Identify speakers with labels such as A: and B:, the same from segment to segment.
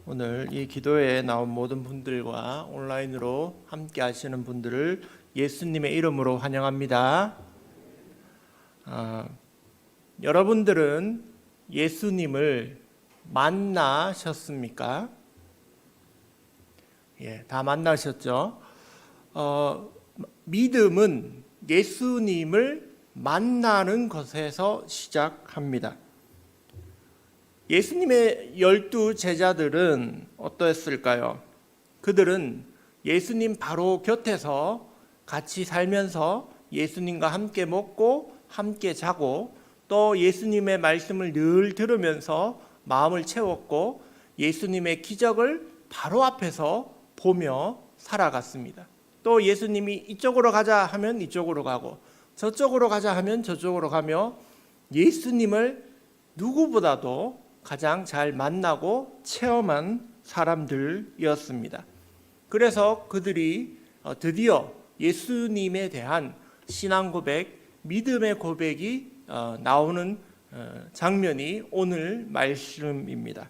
A: 오늘 이 기도에 나온 모든 분들과 온라인으로 함께 하시는 분들을 예수님의 이름으로 환영합니다. 여러분들은 예수님을 만나셨습니까? 다 만나셨죠? 믿음은 예수님을 만나는 것에서 시작합니다. 예수님의 12 제자들은 어떠했을까요? 그들은 예수님 바로 곁에서 같이 살면서 예수님과 함께 먹고 함께 자고 또 예수님의 말씀을 늘 들으면서 마음을 채웠고 예수님의 기적을 바로 앞에서 보며 살아갔습니다. 또 예수님이 이쪽으로 가자 하면 이쪽으로 가고 저쪽으로 가자 하면 저쪽으로 가며 예수님을 누구보다도 가장 잘 만나고 체험한 사람들이었습니다. 그래서 그들이 드디어 예수님에 대한 신앙 고백, 믿음의 고백이 나오는 장면이 오늘 말씀입니다.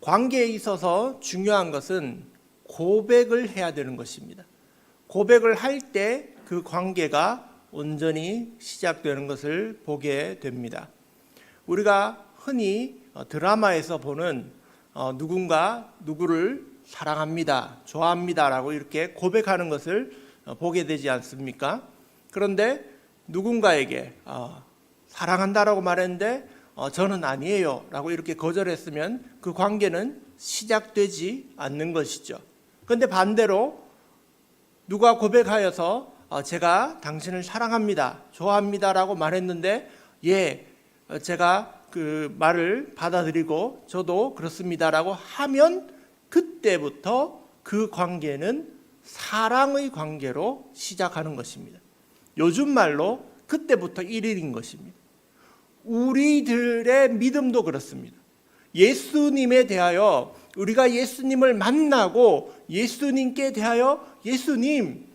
A: 관계에 있어서 중요한 것은 고백을 해야 되는 것입니다. 고백을 할 때 그 관계가 온전히 시작되는 것을 보게 됩니다. 우리가 흔히 드라마에서 보는 누군가 누구를 사랑합니다, 좋아합니다라고 이렇게 고백하는 것을 보게 되지 않습니까? 그런데 누군가에게 사랑한다라고 말했는데 저는 아니에요 라고 이렇게 거절했으면 그 관계는 시작되지 않는 것이죠. 그런데 반대로 누가 고백하여서 제가 당신을 사랑합니다, 좋아합니다 라고 말했는데 제가 그 말을 받아들이고 저도 그렇습니다라고 하면 그때부터 그 관계는 사랑의 관계로 시작하는 것입니다. 요즘 말로 그때부터 1일인 것입니다. 우리들의 믿음도 그렇습니다. 예수님에 대하여 우리가 예수님을 만나고 예수님께 대하여 예수님,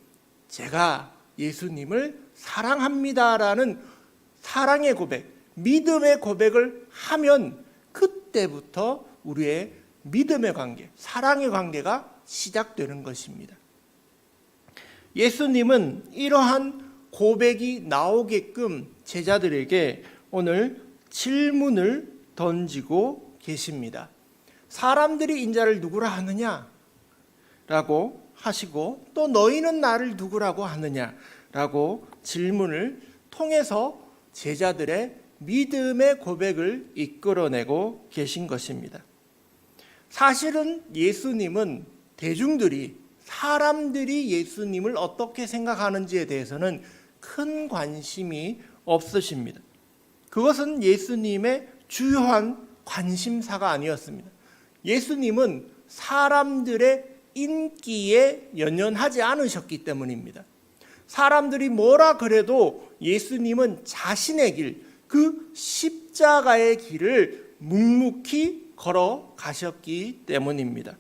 A: 제가 예수님을 사랑합니다라는 사랑의 고백, 믿음의 고백을 하면 그때부터 우리의 믿음의 관계, 사랑의 관계가 시작되는 것입니다. 예수님은 이러한 고백이 나오게끔 제자들에게 오늘 질문을 던지고 계십니다. 사람들이 인자를 누구라 하느냐? 라고 하시고 또 너희는 나를 누구라고 하느냐라고 질문을 통해서 제자들의 믿음의 고백을 이끌어내고 계신 것입니다. 사실은 예수님은 사람들이 예수님을 어떻게 생각하는지에 대해서는 큰 관심이 없으십니다. 그것은 예수님의 주요한 관심사가 아니었습니다. 예수님은 사람들의 인기에 연연하지 않으셨기 때문입니다. 사람들이 뭐라 그래도 예수님은 자신의 길, 그 십자가의 길을 묵묵히 걸어가셨기 때문입니다.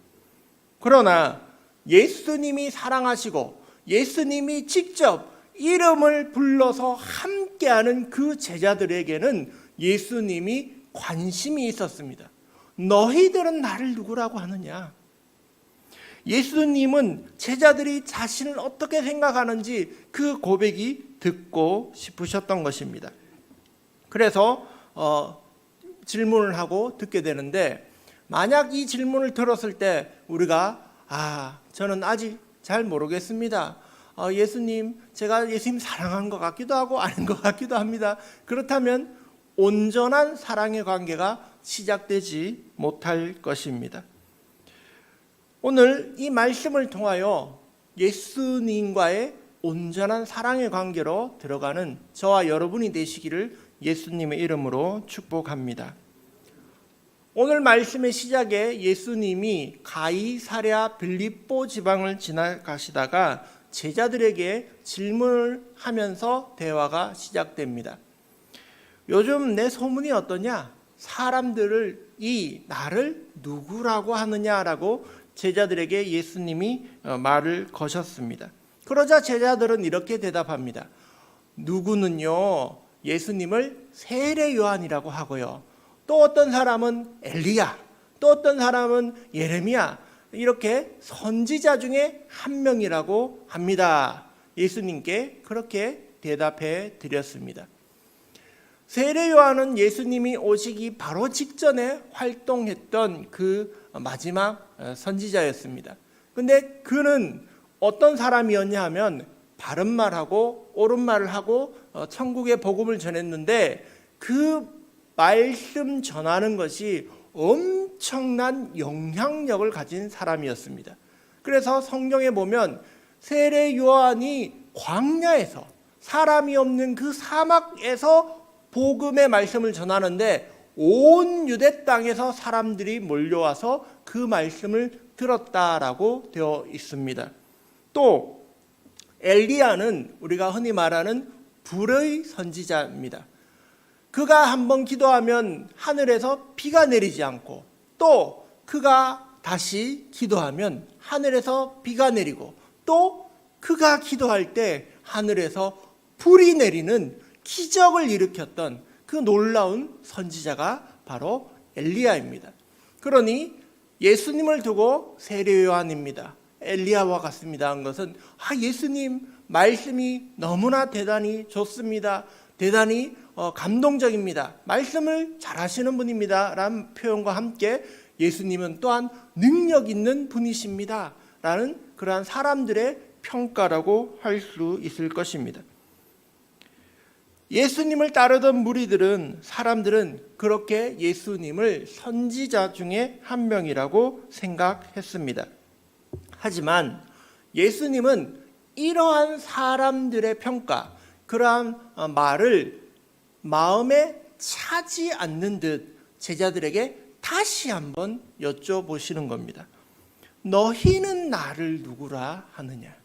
A: 그러나 예수님이 사랑하시고 예수님이 직접 이름을 불러서 함께하는 그 제자들에게는 예수님이 관심이 있었습니다. 너희들은 나를 누구라고 하느냐? 예수님은 제자들이 자신을 어떻게 생각하는지 그 고백이 듣고 싶으셨던 것입니다. 그래서 질문을 하고 듣게 되는데 만약 이 질문을 들었을 때 우리가 저는 아직 잘 모르겠습니다. 예수님, 제가 예수님 사랑한 것 같기도 하고 아닌 것 같기도 합니다. 그렇다면 온전한 사랑의 관계가 시작되지 못할 것입니다. 오늘 이 말씀을 통하여 예수님과의 온전한 사랑의 관계로 들어가는 저와 여러분이 되시기를 예수님의 이름으로 축복합니다. 오늘 말씀의 시작에 예수님이 가이사랴 빌립보 지방을 지나가시다가 제자들에게 질문을 하면서 대화가 시작됩니다. 요즘 내 소문이 어떠냐? 사람들이 나를 누구라고 하느냐라고 제자들에게 예수님이 말을 거셨습니다. 그러자 제자들은 이렇게 대답합니다. 누구는요 예수님을 세례 요한이라고 하고요, 또 어떤 사람은 엘리야, 또 어떤 사람은 예레미야, 이렇게 선지자 중에 한 명이라고 합니다. 예수님께 그렇게 대답해 드렸습니다. 세례 요한은 예수님이 오시기 바로 직전에 활동했던 그 마지막 선지자였습니다. 근데 그는 어떤 사람이었냐 하면 바른 말하고 옳은 말을 하고 천국의 복음을 전했는데 그 말씀 전하는 것이 엄청난 영향력을 가진 사람이었습니다. 그래서 성경에 보면 세례 요한이 광야에서, 사람이 없는 그 사막에서 복음의 말씀을 전하는데 온 유대 땅에서 사람들이 몰려와서 그 말씀을 들었다라고 되어 있습니다. 또 엘리야는 우리가 흔히 말하는 불의 선지자입니다. 그가 한번 기도하면 하늘에서 비가 내리지 않고, 또 그가 다시 기도하면 하늘에서 비가 내리고, 또 그가 기도할 때 하늘에서 불이 내리는 기적을 일으켰던 그 놀라운 선지자가 바로 엘리야입니다. 그러니 예수님을 두고 세례 요한입니다, 엘리야와 같습니다 한 것은 예수님 말씀이 너무나 대단히 좋습니다, 대단히 감동적입니다, 말씀을 잘하시는 분입니다 라는 표현과 함께 예수님은 또한 능력 있는 분이십니다 라는 그러한 사람들의 평가라고 할 수 있을 것입니다. 예수님을 따르던 무리들은, 사람들은 그렇게 예수님을 선지자 중에 한 명이라고 생각했습니다. 하지만 예수님은 이러한 사람들의 평가, 그러한 말을 마음에 차지 않는 듯 제자들에게 다시 한번 여쭤보시는 겁니다. 너희는 나를 누구라 하느냐?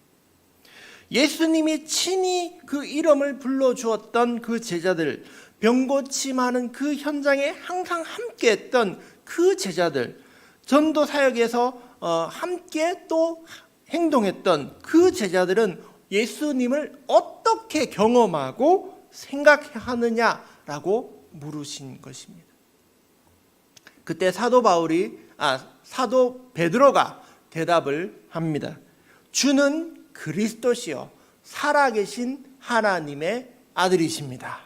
A: 예수님이 친히 그 이름을 불러주었던 그 제자들, 병고침하는 그 현장에 항상 함께했던 그 제자들, 전도 사역에서 함께 또 행동했던 그 제자들은 예수님을 어떻게 경험하고 생각하느냐라고 물으신 것입니다. 그때 사도 베드로가 대답을 합니다. 주는 그리스도시요 살아계신 하나님의 아들이십니다.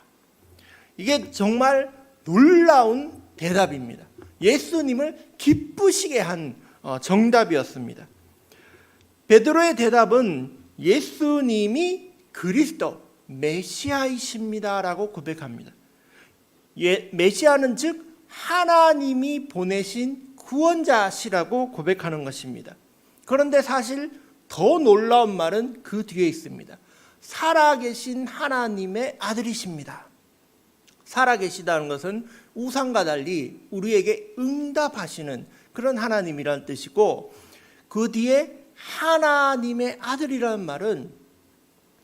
A: 이게 정말 놀라운 대답입니다. 예수님을 기쁘시게 한 정답이었습니다. 베드로의 대답은 예수님이 그리스도 메시아이십니다라고 고백합니다. 메시아는 즉 하나님이 보내신 구원자시라고 고백하는 것입니다. 그런데 사실 더 놀라운 말은 그 뒤에 있습니다. 살아계신 하나님의 아들이십니다. 살아계시다는 것은 우상과 달리 우리에게 응답하시는 그런 하나님이라는 뜻이고, 그 뒤에 하나님의 아들이라는 말은,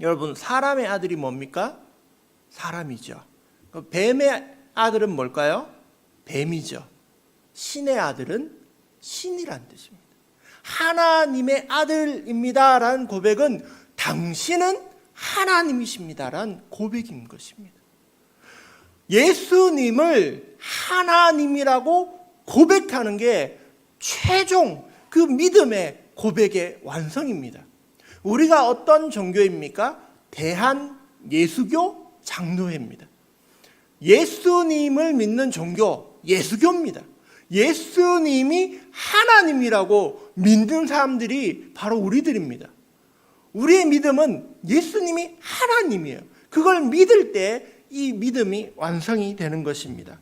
A: 여러분 사람의 아들이 뭡니까? 사람이죠. 뱀의 아들은 뭘까요? 뱀이죠. 신의 아들은 신이란 뜻입니다. 하나님의 아들입니다라는 고백은 당신은 하나님이십니다라는 고백인 것입니다. 예수님을 하나님이라고 고백하는 게 최종 그 믿음의 고백의 완성입니다. 우리가 어떤 종교입니까? 대한예수교 장로회입니다. 예수님을 믿는 종교 예수교입니다. 예수님이 하나님이라고 믿는 사람들이 바로 우리들입니다. 우리의 믿음은 예수님이 하나님이에요. 그걸 믿을 때 이 믿음이 완성이 되는 것입니다.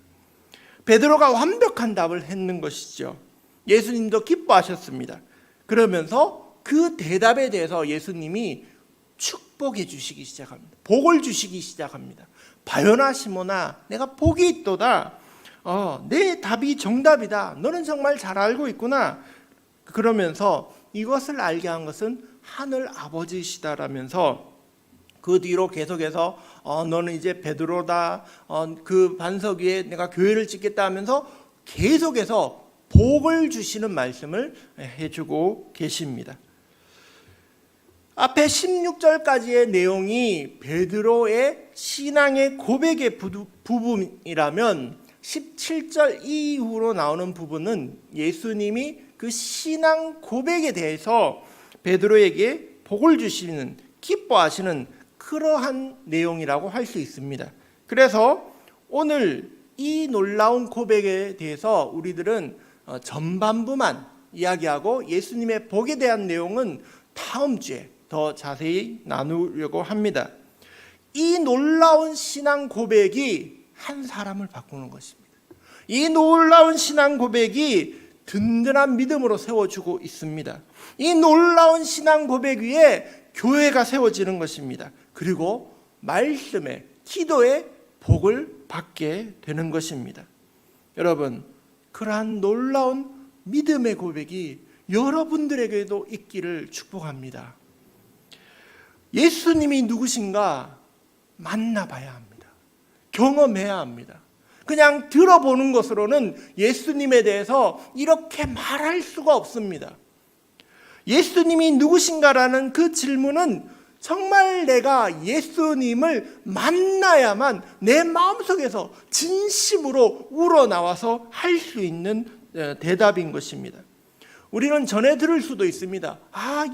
A: 베드로가 완벽한 답을 했는 것이죠. 예수님도 기뻐하셨습니다. 그러면서 그 대답에 대해서 예수님이 축복해 주시기 시작합니다. 복을 주시기 시작합니다. 바요나 시몬아, 내가 복이 있도다. 내 답이 정답이다. 너는 정말 잘 알고 있구나. 그러면서 이것을 알게 한 것은 하늘 아버지시다라면서 그 뒤로 계속해서 너는 이제 베드로다. 그 반석 위에 내가 교회를 짓겠다 하면서 계속해서 복을 주시는 말씀을 해주고 계십니다. 앞에 16절까지의 내용이 베드로의 신앙의 고백의 부분이라면 17절 이후로 나오는 부분은 예수님이 그 신앙 고백에 대해서 베드로에게 복을 주시는, 기뻐하시는 그러한 내용이라고 할 수 있습니다. 그래서 오늘 이 놀라운 고백에 대해서 우리들은 전반부만 이야기하고 예수님의 복에 대한 내용은 다음 주에 더 자세히 나누려고 합니다. 이 놀라운 신앙 고백이 한 사람을 바꾸는 것입니다. 이 놀라운 신앙 고백이 든든한 믿음으로 세워주고 있습니다. 이 놀라운 신앙 고백 위에 교회가 세워지는 것입니다. 그리고 말씀에, 기도에 복을 받게 되는 것입니다. 여러분, 그러한 놀라운 믿음의 고백이 여러분들에게도 있기를 축복합니다. 예수님이 누구신가 만나봐야 합니다. 경험해야 합니다. 그냥 들어보는 것으로는 예수님에 대해서 이렇게 말할 수가 없습니다. 예수님이 누구신가라는 그 질문은 정말 내가 예수님을 만나야만 내 마음속에서 진심으로 우러나와서 할 수 있는 대답인 것입니다. 우리는 전해 들을 수도 있습니다.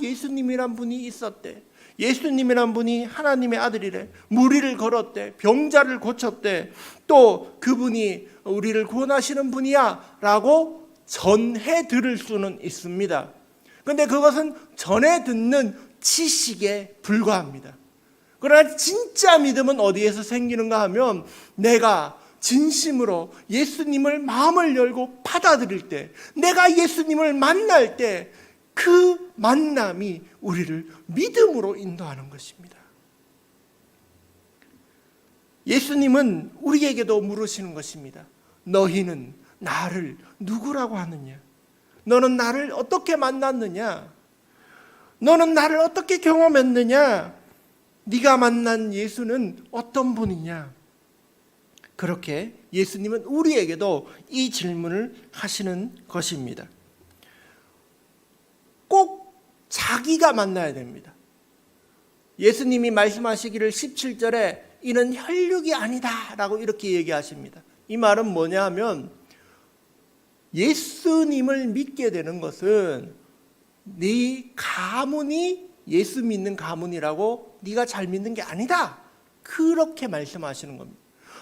A: 예수님이란 분이 있었대. 예수님이란 분이 하나님의 아들이래. 무리를 걸었대. 병자를 고쳤대. 또 그분이 우리를 구원하시는 분이야 라고 전해 들을 수는 있습니다. 그런데 그것은 전해 듣는 지식에 불과합니다. 그러나 진짜 믿음은 어디에서 생기는가 하면 내가 진심으로 예수님을 마음을 열고 받아들일 때, 내가 예수님을 만날 때 그 만남이 우리를 믿음으로 인도하는 것입니다. 예수님은 우리에게도 물으시는 것입니다. 너희는 나를 누구라고 하느냐? 너는 나를 어떻게 만났느냐? 너는 나를 어떻게 경험했느냐? 네가 만난 예수는 어떤 분이냐? 그렇게 예수님은 우리에게도 이 질문을 하시는 것입니다. 꼭 자기가 만나야 됩니다. 예수님이 말씀하시기를 17절에 이는 혈육이 아니다 라고 이렇게 얘기하십니다. 이 말은 뭐냐 하면 예수님을 믿게 되는 것은 네 가문이 예수 믿는 가문이라고 네가 잘 믿는 게 아니다. 그렇게 말씀하시는 겁니다.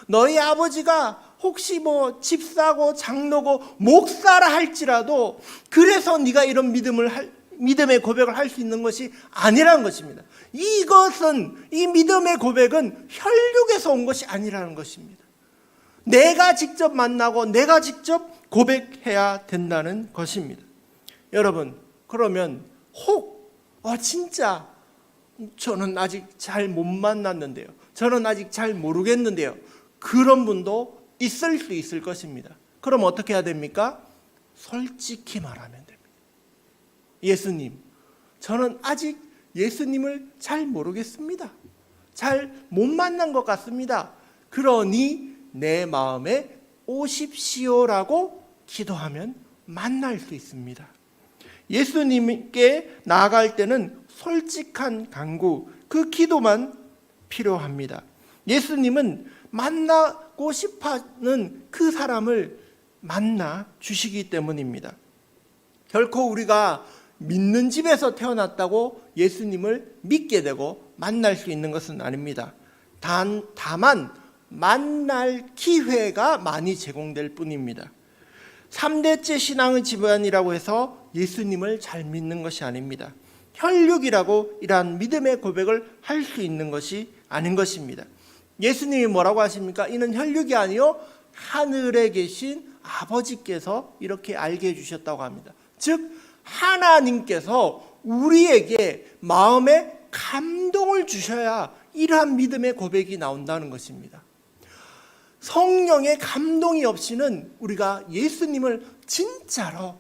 A: 너희 아버지가 혹시 집사고 장로고 목사라 할지라도 그래서 네가 이런 믿음의 고백을 할 수 있는 것이 아니라는 것입니다. 이 믿음의 고백은 혈육에서 온 것이 아니라는 것입니다. 내가 직접 만나고 내가 직접 고백해야 된다는 것입니다. 여러분, 그러면 진짜 저는 아직 잘 못 만났는데요. 저는 아직 잘 모르겠는데요. 그런 분도 있을 수 있을 것입니다. 그럼 어떻게 해야 됩니까? 솔직히 말하면 됩니다. 예수님, 저는 아직 예수님을 잘 모르겠습니다. 잘 못 만난 것 같습니다. 그러니 내 마음에 오십시오라고 기도하면 만날 수 있습니다. 예수님께 나아갈 때는 솔직한 간구, 그 기도만 필요합니다. 예수님은 만나고 싶어하는 그 사람을 만나 주시기 때문입니다. 결코 우리가 믿는 집에서 태어났다고 예수님을 믿게 되고 만날 수 있는 것은 아닙니다. 다만 만날 기회가 많이 제공될 뿐입니다. 3대째 신앙의 집안이라고 해서 예수님을 잘 믿는 것이 아닙니다. 혈육이라고 이러한 믿음의 고백을 할 수 있는 것이 아닌 것입니다. 예수님이 뭐라고 하십니까? 이는 혈육이 아니요 하늘에 계신 아버지께서 이렇게 알게 해주셨다고 합니다. 즉 하나님께서 우리에게 마음에 감동을 주셔야 이러한 믿음의 고백이 나온다는 것입니다. 성령의 감동이 없이는 우리가 예수님을 진짜로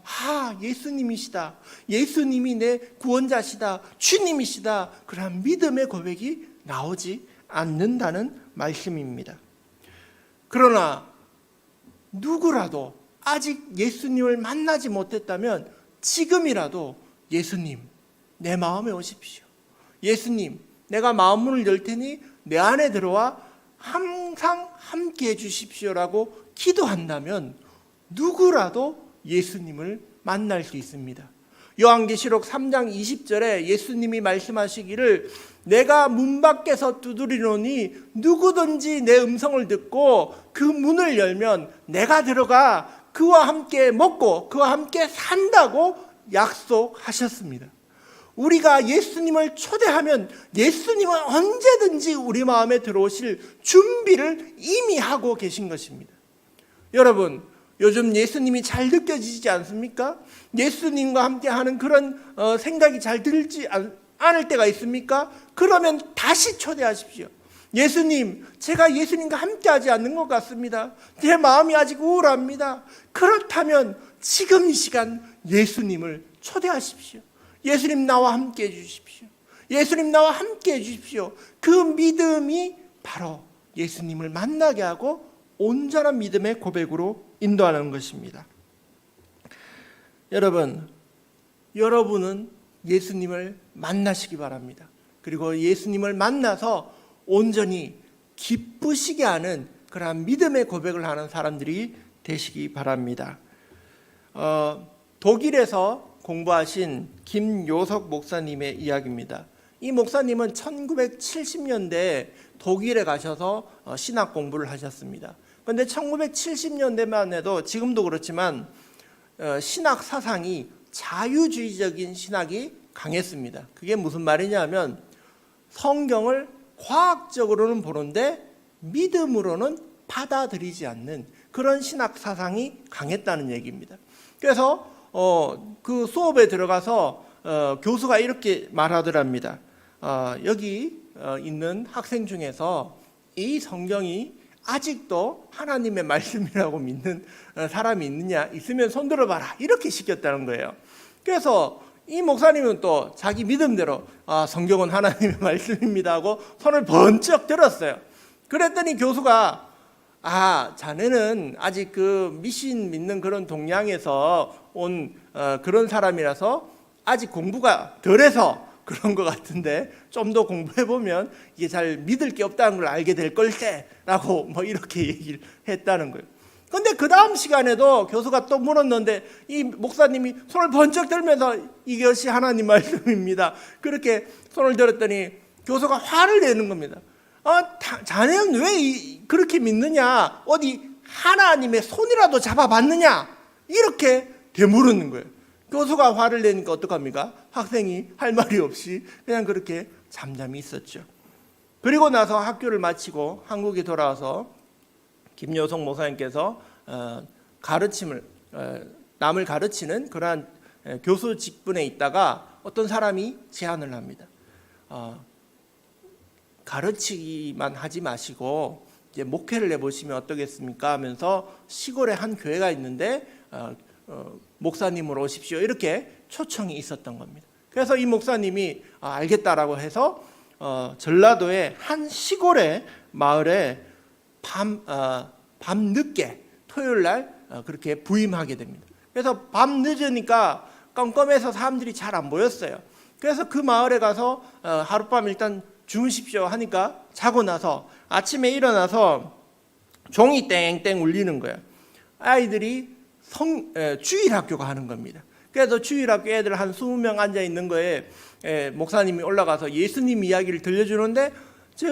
A: 예수님이시다, 예수님이 내 구원자시다, 주님이시다, 그러한 믿음의 고백이 나오지 않는다는 말씀입니다. 그러나 누구라도 아직 예수님을 만나지 못했다면 지금이라도 예수님, 내 마음에 오십시오. 예수님, 내가 마음문을 열 테니 내 안에 들어와 항상 함께 해주십시오라고 기도한다면 누구라도 예수님을 만날 수 있습니다. 요한계시록 3장 20절에 예수님이 말씀하시기를 내가 문 밖에서 두드리노니 누구든지 내 음성을 듣고 그 문을 열면 내가 들어가 그와 함께 먹고 그와 함께 산다고 약속하셨습니다. 우리가 예수님을 초대하면 예수님은 언제든지 우리 마음에 들어오실 준비를 이미 하고 계신 것입니다. 여러분, 요즘 예수님이 잘 느껴지지 않습니까? 예수님과 함께 하는 그런 생각이 잘 들지 않을 때가 있습니까? 그러면 다시 초대하십시오. 예수님, 제가 예수님과 함께 하지 않는 것 같습니다. 제 마음이 아직 우울합니다. 그렇다면 지금 이 시간 예수님을 초대하십시오. 예수님 나와 함께 해주십시오. 예수님 나와 함께 해주십시오. 그 믿음이 바로 예수님을 만나게 하고 온전한 믿음의 고백으로 인도하는 것입니다. 여러분은 예수님을 만나시기 바랍니다. 그리고 예수님을 만나서 온전히 기쁘시게 하는 그러한 믿음의 고백을 하는 사람들이 되시기 바랍니다. 독일에서 공부하신 김요석 목사님의 이야기입니다. 이 목사님은 1970년대에 독일에 가셔서 신학 공부를 하셨습니다. 그런데 1970년대만 해도 지금도 그렇지만 신학 사상이 자유주의적인 신학이 강했습니다. 그게 무슨 말이냐면 성경을 과학적으로는 보는데 믿음으로는 받아들이지 않는 그런 신학 사상이 강했다는 얘기입니다. 그래서 그 수업에 들어가서 교수가 이렇게 말하더랍니다. 여기 있는 학생 중에서 이 성경이 아직도 하나님의 말씀이라고 믿는 사람이 있느냐? 있으면 손 들어봐라. 이렇게 시켰다는 거예요. 그래서 이 목사님은 또 자기 믿음대로 성경은 하나님의 말씀입니다 하고 손을 번쩍 들었어요. 그랬더니 교수가 자네는 아직 그 미신 믿는 그런 동양에서 온 그런 사람이라서 아직 공부가 덜해서 그런 것 같은데 좀 더 공부해보면 이게 잘 믿을 게 없다는 걸 알게 될 걸세라고 이렇게 얘기를 했다는 거예요. 그런데 그 다음 시간에도 교수가 또 물었는데 이 목사님이 손을 번쩍 들면서 이것이 하나님 말씀입니다. 그렇게 손을 들었더니 교수가 화를 내는 겁니다. 자네는 왜 그렇게 믿느냐? 어디 하나님의 손이라도 잡아봤느냐? 이렇게 되물었는 거예요. 교수가 화를 내니까 어떡합니까? 학생이 할 말이 없이 그냥 그렇게 잠잠히 있었죠. 그리고 나서 학교를 마치고 한국에 돌아와서 김요석 목사님께서 가르침을 남을 가르치는 그러한 교수 직분에 있다가 어떤 사람이 제안을 합니다. 가르치기만 하지 마시고 이제 목회를 해보시면 어떠겠습니까? 하면서 시골에 한 교회가 있는데 목사님으로 오십시오. 이렇게 초청이 있었던 겁니다. 그래서 이 목사님이 알겠다라고 해서 전라도의 한 시골의 마을에 밤 늦게 토요일 날 그렇게 부임하게 됩니다. 그래서 밤 늦으니까 깜깜해서 사람들이 잘 안 보였어요. 그래서 그 마을에 가서 하룻밤 일단 주무십시오 하니까 자고 나서 아침에 일어나서 종이 땡땡 울리는 거예요. 아이들이 주일학교가 하는 겁니다. 그래서 주일학교 애들 한 20명 앉아 있는 거에 목사님이 올라가서 예수님 이야기를 들려주는데 저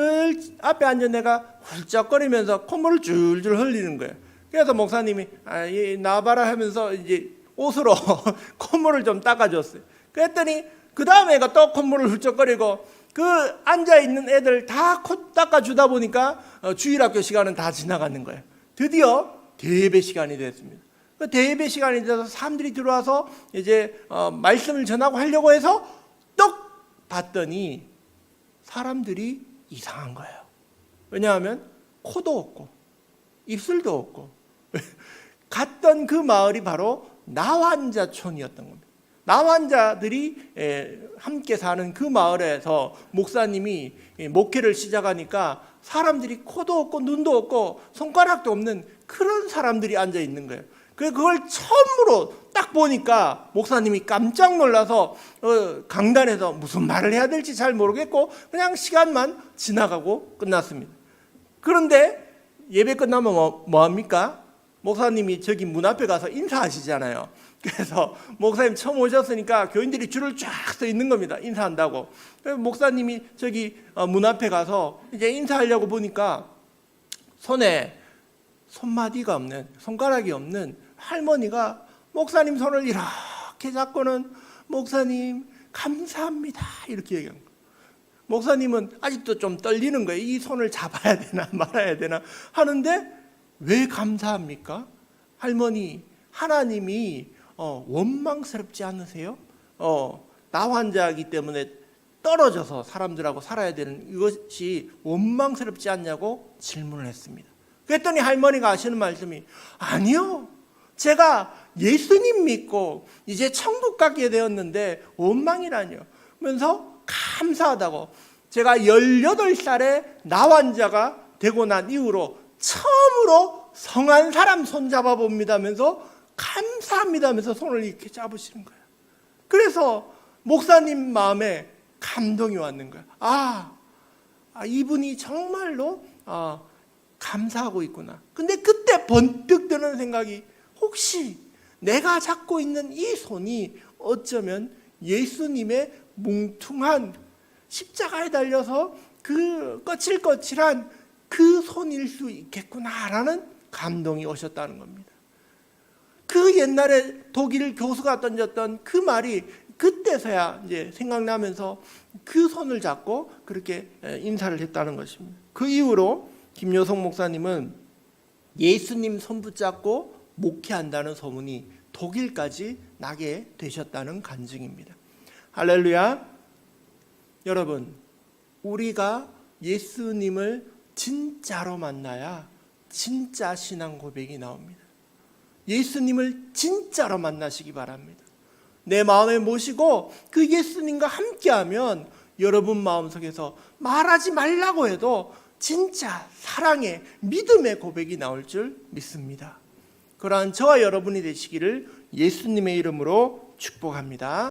A: 앞에 앉은 애가 훌쩍거리면서 콧물을 줄줄 흘리는 거예요. 그래서 목사님이 나와봐라 하면서 이제 옷으로 콧물을 좀 닦아줬어요. 그랬더니 그 다음 애가 또 콧물을 훌쩍거리고 그 앉아있는 애들 다 코 닦아주다 보니까 주일학교 시간은 다 지나가는 거예요. 드디어 대예배 시간이 됐습니다. 그 대예배 시간이 돼서 사람들이 들어와서 이제 말씀을 전하고 하려고 해서 떡 봤더니 사람들이 이상한 거예요. 왜냐하면 코도 없고 입술도 없고 갔던 그 마을이 바로 나환자촌이었던 겁니다. 나환자들이 함께 사는 그 마을에서 목사님이 목회를 시작하니까 사람들이 코도 없고 눈도 없고 손가락도 없는 그런 사람들이 앉아 있는 거예요. 그걸 처음으로 딱 보니까 목사님이 깜짝 놀라서 강단에서 무슨 말을 해야 될지 잘 모르겠고 그냥 시간만 지나가고 끝났습니다. 그런데 예배 끝나면 뭐 합니까? 목사님이 저기 문 앞에 가서 인사하시잖아요. 그래서 목사님 처음 오셨으니까 교인들이 줄을 쫙 서 있는 겁니다. 인사한다고. 그래서 목사님이 저기 문 앞에 가서 이제 인사하려고 보니까 손에 손마디가 없는, 손가락이 없는 할머니가 목사님 손을 이렇게 잡고는 목사님 감사합니다 이렇게 얘기한 거예요. 목사님은 아직도 좀 떨리는 거예요. 이 손을 잡아야 되나 말아야 되나 하는데 왜 감사합니까? 할머니, 하나님이 원망스럽지 않으세요? 나 환자이기 때문에 떨어져서 사람들하고 살아야 되는 이것이 원망스럽지 않냐고 질문을 했습니다. 그랬더니 할머니가 하시는 말씀이 아니요. 제가 예수님 믿고 이제 천국 가게 되었는데 원망이라뇨. 그러면서 감사하다고 제가 18살에 나환자가 되고 난 이후로 처음으로 성한 사람 손잡아 봅니다 하면서 감사합니다 하면서 손을 이렇게 잡으시는 거예요. 그래서 목사님 마음에 감동이 왔는 거예요. 이분이 정말로 감사하고 있구나. 근데 그때 번뜩 드는 생각이 혹시 내가 잡고 있는 이 손이 어쩌면 예수님의 뭉퉁한 십자가에 달려서 그 거칠거칠한 그 손일 수 있겠구나라는 감동이 오셨다는 겁니다. 그 옛날에 독일 교수가 던졌던 그 말이 그때서야 이제 생각나면서 그 손을 잡고 그렇게 인사를 했다는 것입니다. 그 이후로 김여성 목사님은 예수님 손 붙잡고 목회한다는 소문이 독일까지 나게 되셨다는 간증입니다. 할렐루야. 여러분, 우리가 예수님을 진짜로 만나야 진짜 신앙 고백이 나옵니다. 예수님을 진짜로 만나시기 바랍니다. 내 마음에 모시고 그 예수님과 함께하면 여러분 마음속에서 말하지 말라고 해도 진짜 사랑의 믿음의 고백이 나올 줄 믿습니다. 그러한 저와 여러분이 되시기를 예수님의 이름으로 축복합니다.